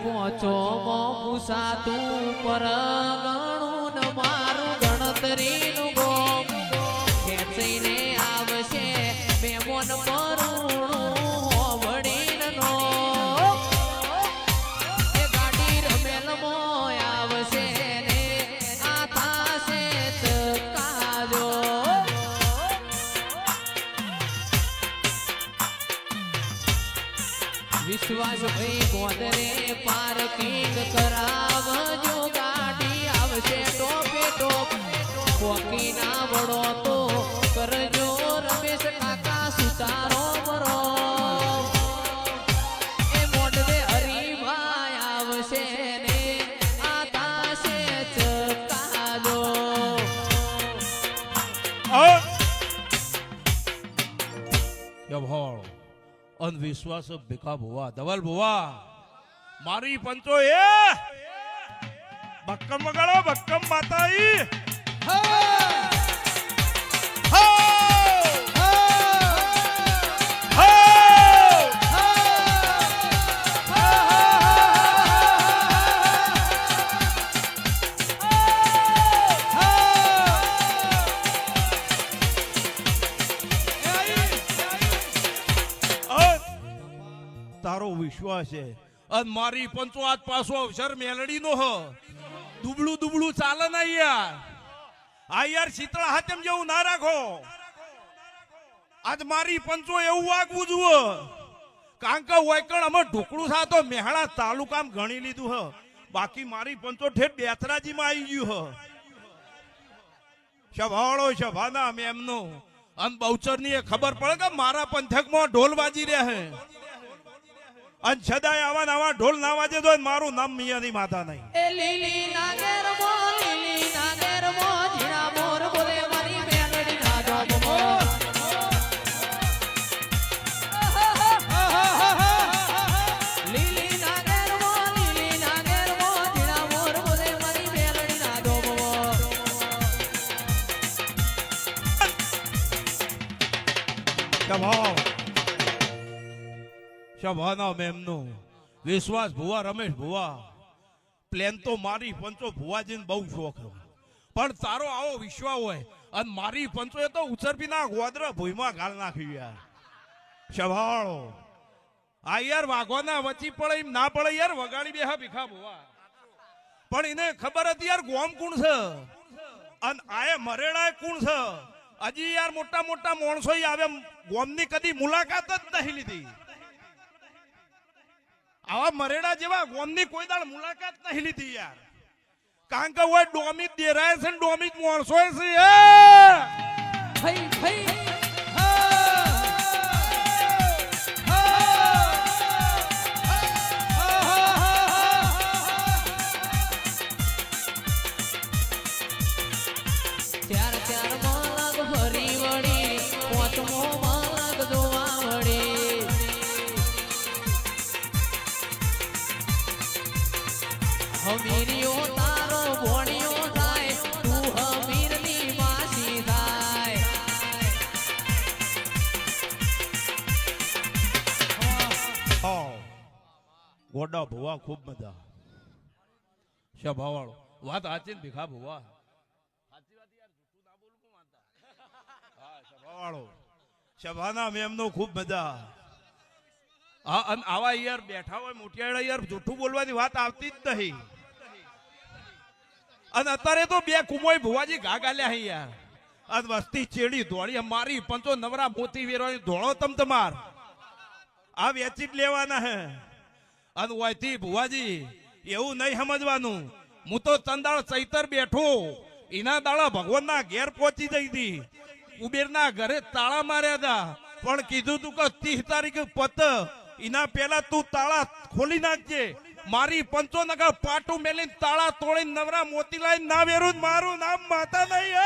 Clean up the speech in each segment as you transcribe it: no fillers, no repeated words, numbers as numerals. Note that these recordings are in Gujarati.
પોચો મો પૂસાતું પરગણું ન મારું ગણતરીનું ગોમ ખેંચીને આવશે મેમોન પરુણું હોવડીનો એ ગાડી રમેલમાં આવશે ને આ થાશે ચકાજો વિશ્વાસ ભાઈ ગોદરે પાર્કિંગ કરાવજો ગાડી આવશે ટોપે ટોપ કોકી ના વડો તો કરજો રમેશ કાકા સુતારો મરો એ મોઢે હરીભાઈ આવશે ને આ તાશે ચકાજો યભાળ અંધવિશ્વાસ ભીખા ભુવા ધવલ ભુવા મારી પંચો એ બક્કમ વગાડો બક્કમ માતાઈ તારો વિશ્વાસ છે અને મારી પંચો આજ પાછો અવસર મેલડી નો હ દુબળું દુબળું ચાલે ના યાર આ યાર શીતળા હાથમ જેવું ના રાખો આજ મારી પંચો એવું વાગવું જુઓ કારણ કે વૈકણ અમે ઢોકળું થા તો મેહાણા તાલુકામાં ગણી લીધું હ બાકી મારી પંચો ઠેઠ બેથરાજીમાં આવી ગયું હ સભાળો સભાના મેમનો અને બહુચરની ખબર પડે કે મારા પંથકમાં ઢોલ વાજી રહ્યા હે અને સદાય આવા નવા ઢોલ ના વાજે તો મારું નામ મિયાની માતા નહીં એ લીલી નાગેર મો જીણા મોર બોલે મારી મેલડી ના જોબ મો લીલી નાગેર મો જીણા મોર બોલે મારી મેલડી ના જોબ મો સભાના મેમનો વિશ્વાસ ભુવા રમેશ ભુવા પ્લેન તો મારી પંચો ભુવાજીને બહુ શોખ પણ તારો આવો વિશ્વાસ હોય અને મારી પંચો એ તો ઉછરપી ના ગોદરા ભૂઈમાં ગાળ નાખ્યું યાર સભાળો આ યાર વાઘોના વચ્ચી પડે એમ ના પડે યાર વગાડી બેહા ભીખા ભુવા પણ એને ખબર હતી યાર ગોમ કોણ છે અને આએ મરેડા કોણ છે હજી યાર મોટા મોટા માણસો આવે ગોમની કદી મુલાકાત જ નહીં લીધી આવા મરેડા જેવા ગોમની કોઈ દાળ મુલાકાત નહીં લીધી યાર કારણ કે ઓય ડોમિત દેરાય છે ડોમિત માણસો છે ભઈ ભઈ ચાર માલગ ફરી વળી પોચમો માલગ જોવા વળી હમીરીઓ તારો ભોણિયો થાય તું હમીરની માસી થાય ગોડા ભુવા ખૂબ મજા સભાવાળો વાત સાચી ને ભીખા ભુવા સભાના મેમનો ખૂબ મજા હા અને આવા યાર બેઠા હોય મોટિયાળા યાર જૂઠું બોલવાની વાત આવતી જ નહીં અને અત્યારે તો બે કુમોય ભુવાજી ઘા ગાલ્યા હે યાર અને વસ્તી ચેડી દોડી મારી પંચો નવરા મોતી વેરવાની ધોળો તમ તમાર આ વેચી જ લેવાના હે અને ઓયથી ભુવાજી એવું નહીં સમજવાનું હું તો ચંદાળ ચૈતર બેઠો એના દાડા ભગવાનના ઘેર પહોંચી જઈ હતી કુબેરના ઘરે તાળા માર્યા હતા પણ કીધું તું કે 30 તારીખે પત એના પેલા તું તાળા ખોલી નાખજે મારી પંચો નગર પાટું મેલીને તાળા તોડીને નવરા મોતી લાઈને ના વેરું મારું નામ માતા નહીં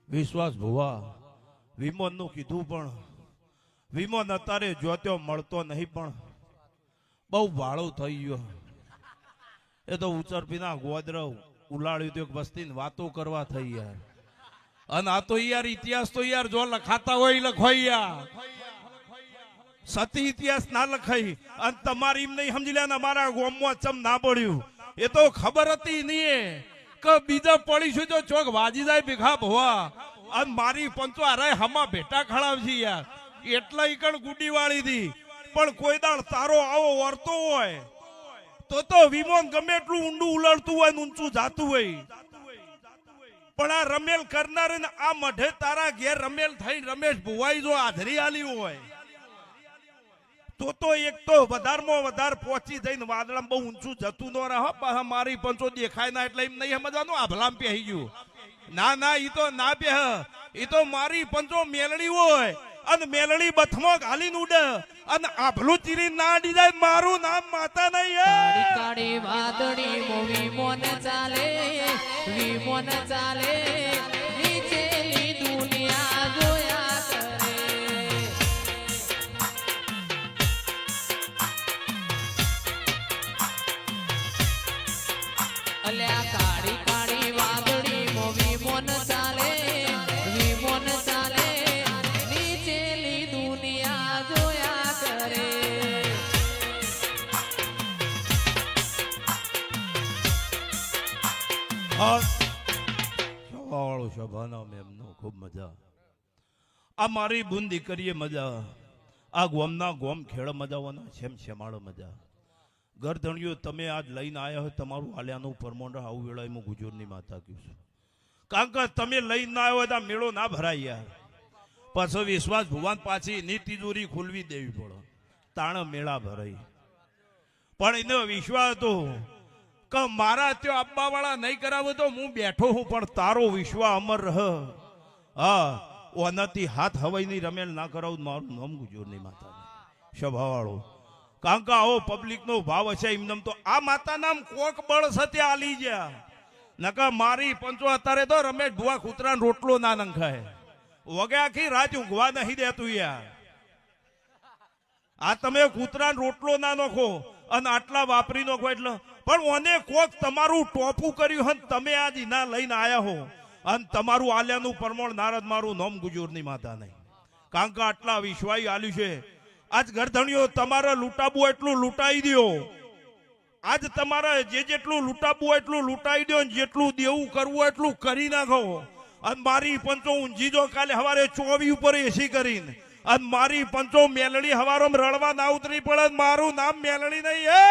વિશ્વાસ ભુવા વિમોન નું કીધું પણ વિમોન અત્યારે જોત્યો મળતો નહીં, પણ બહુ વાળું થઈ ગયો. એ તો ઉચરપીના ગોદરવ ઉલાડ્યું તો એક વસ્તીને વાતો કરવા થઈ યાર. અને આ તો યાર ઇતિહાસ તો યાર જો લખાતા હોય લખવાય યાર. સતી ઇતિહાસ ના લખાઈ અને તમારી એમ નહીં સમજી લે ને અમારા ગોમમાં ચમ ના પડ્યું. એ તો ખબર હતી નહીં કે બીજા પડીશું તો ચોક વાજી જાય ભેગા ભવા. અને મારી પંચો હારાય હમા ભેટા ખડાવજી યાર. એટલા ઈકણ ગુડી વાળી હતી, પણ કોઈ દાળ તારો આવો વર્તો હોય તો વિમોન ગમે એટલું ઊંડું ઉલળતું હોય ને ઊંચું જાતું હોય, પણ આ રમેલ કરનાર આ મઢે તારા ઘેર રમેલ થઈ રમેશ ભુવાઈ જો હાજરી આલી હોય તો એક તો વધારમાં વધારે પહોંચી જઈને વાદળામાં બહુ ઊંચું જતું ન રહે. પાછા મારી પંચો દેખાય ના એટલે એમ નહીં સમજવાનું આભલામ પહેરી ગયું. ના ઈ તો ના પહે, ઈ તો મારી પંચો મેલડી હોય અને મેલડી બથમાં ઘાલીને ઉડે અને આભલું ચીરી ના અડી જાય. મારું નામ માતા નહીં. કાળી કાળી વાદળી મોવી મોન ચાલે, વિમોન ચાલે, નીચેની દુનિયા જોયા કરે. અલ્યા કાળી કાળી વાદળી મોવી મોન ચાલે, વિમોન ચાલે, નીચેની દુનિયા જોયા કરે. વાળો સભાના મેમનો ખૂબ મજા. આ મારી બુંદી કરીએ મજા. આ ગોમના ગોમ ખેડ મજાવાના છેમ છેમાડો મજા. ગરધણીઓ તમે આજ લઈને આવ્યા હોય તમારું આલ્યાનું પરમોંડ આવું વેળામાં ગુજરની માતા કહ્યું છું. કારણ કે તમે લઈને ના આવ્યો તો મેળો ના ભરાય યાર. પાછો વિશ્વાસ ભગવાન પાછી ની તિજોરી ખોલવી દેવી પડે તાણ મેળા ભરાય. પણ એનો વિશ્વાસ હતો કે મારા ત્યાં આપવા વાળા નહીં કરાવે તો હું બેઠો હું, પણ તારો વિશ્વાસ અમર રહ. હા ઓનાથી હાથ હવાઈ ની રમેલ ના કરાવું મારું નામ ગુજરની માતા સભાવાળો. કારણ કે આવો પબ્લિક નો ભાવ હશે એમને તો આ માતા નામ કોક બળ સત્ય આલી ગયા. નકા મારી પંચો અત્યારે તો રમેશ ભુવા કૂતરાનો રોટલો ના નંખાય. વગે આખી રાત ઊંઘવા નહીં દેતું યાર. આ તમે કૂતરાનો રોટલો ના નોખો અને આટલા વાપરી નોખો એટલે, પણ ઓને કોક તમારું ટોપું કર્યું અને તમે આજ ઇના લઈને આયા હો અને તમારું આલ્યાનું પરમોણ નારદ મારું નામ ગુજરની માતા નહીં. કારણ કે આટલા વિશ્વાસ આલ્યું છે. આજ ગરધણીઓ તમારે લૂંટાવું એટલું લૂંટાઈ દો. આજ તમારે જેટલું લૂંટાવું એટલું લૂંટાઈ દો, જેટલું દેવું કરવું એટલું કરી નાખો. અને મારી પંચો ઊંઝી જો કાલે હવારે 24 ઉપર એસી કરીને અને મારી પંચો મેલડી હવારોમાં રળવા ના ઉતરી પડે. મારું નામ મેલડી નહીં હે.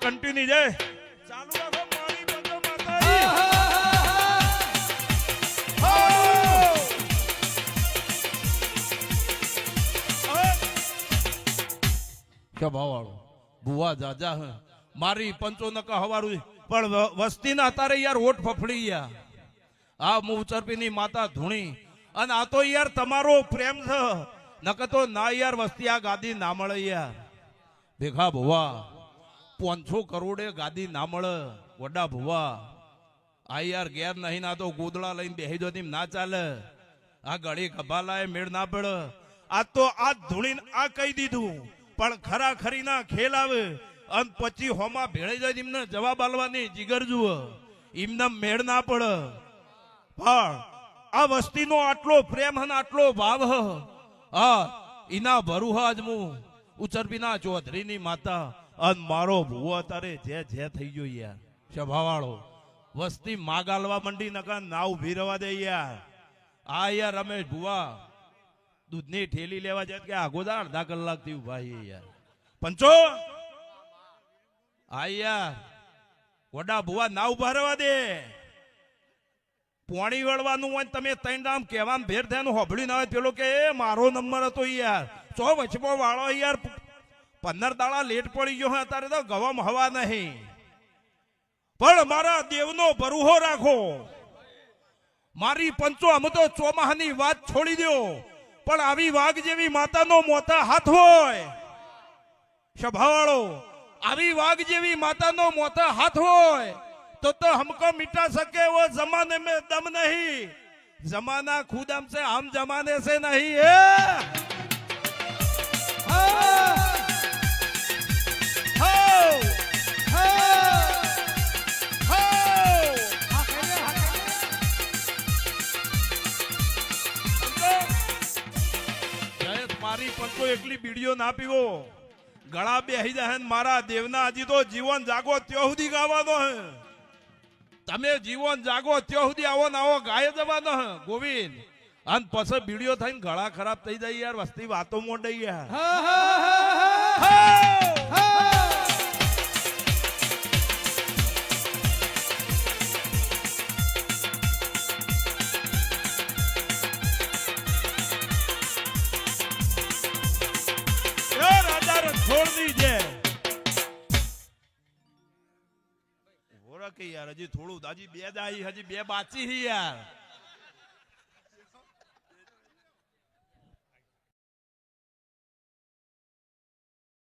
કન્ટિન્યુ જાય ચાલુ રાખો મારી પંચો માતાજી. સભાવાળો ભુવા જાજા હે મારી પંચો નકા હવારું, પણ વસ્તીના તારે યાર ઓટ ફફડી ગયા. આ મુચરપીની માતા ધૂણી અને આ તો યાર તમારો પ્રેમ છે. નકર તો ના યાર વસ્તી આ ગાદી ના મળે યાર. ભેગા ભુવા 500 કરોડે ગાદી ના મળે. વડા ભુવા આ યાર ઘેર નહીં ના તો ગોદડા લઈને બેહી જો ના ચાલે. આ ગળી ગભાલાએ મેળ ના પડે. આ તો આ ધૂણીને આ કહી દીધું, પણ ખરા ખરી ના ખેલ આવે અને પછી હોમાં ભેળે જાય એમને જવાબ આલવાની જીગર જુઓ એમને મેળ ના પડે. પણ આ વસ્તીનો આટલો પ્રેમ અને આટલો ભાવ હા ઈના ભરું આજ હું ઉચરપીના ચૌધરીની માતા અને મારો ભૂવો અત્યારે જે થઈ ગયો યાર. સભાવાળો વસ્તી માગાલવા મંડી નકા ના ઉભી રવા દે યાર. આ યાર રમેશ ભુવા દૂધની ઠેલી લેવા જાય કે આગોદા અડધા કલાક થી ઉભા યાર. પંચો આ યાર વડા ભુવા ના ઉભા રહેવા દે. પોણી વળવાનું હોય ને તમે ત્રણ દામ કહેવાનું ભેર થયાનું હોભળી ના હોય પેલો કે એ મારો નંબર હતો યાર સો વચમાં વાળો યાર 15 દાડા લેટ પડી ગયો હોય અત્યારે તો ગવામ હવા નહીં. પણ મારા દેવનો ભરુહો રાખો. મારી પંચો અમે તો ચોમાહાની વાત છોડી દો પણ આવી વાઘ જેવી માતાનો મોટા હાથ હોય સભાવાળો આવી વાઘ જેવી માતાનો મોટા હાથ હોય तो हमको मिटा सके वो जमाने में दम नहीं. जमाना खुद हमसे हम जमाने से नहीं है. મારી પંચો એકલી બીડીઓ ના પીવો. ગળા બેહી જાય મારા દેવના હજી તો જીવન જાગો ત્યાં સુધી ગાવાનો હે. તમે જીવન જાગો ત્યાં સુધી આવો ને આવો ગાય જવાનો હે ગોવિંદ. અને પછી બીડીઓ થઈને ગળા ખરાબ થઈ જાય યાર. વસ્તી વાતો મોડે યાર. છોડ દીજે કે યાર હજી થોડું હજી બે દાઈ હજી બે બાચી યાર.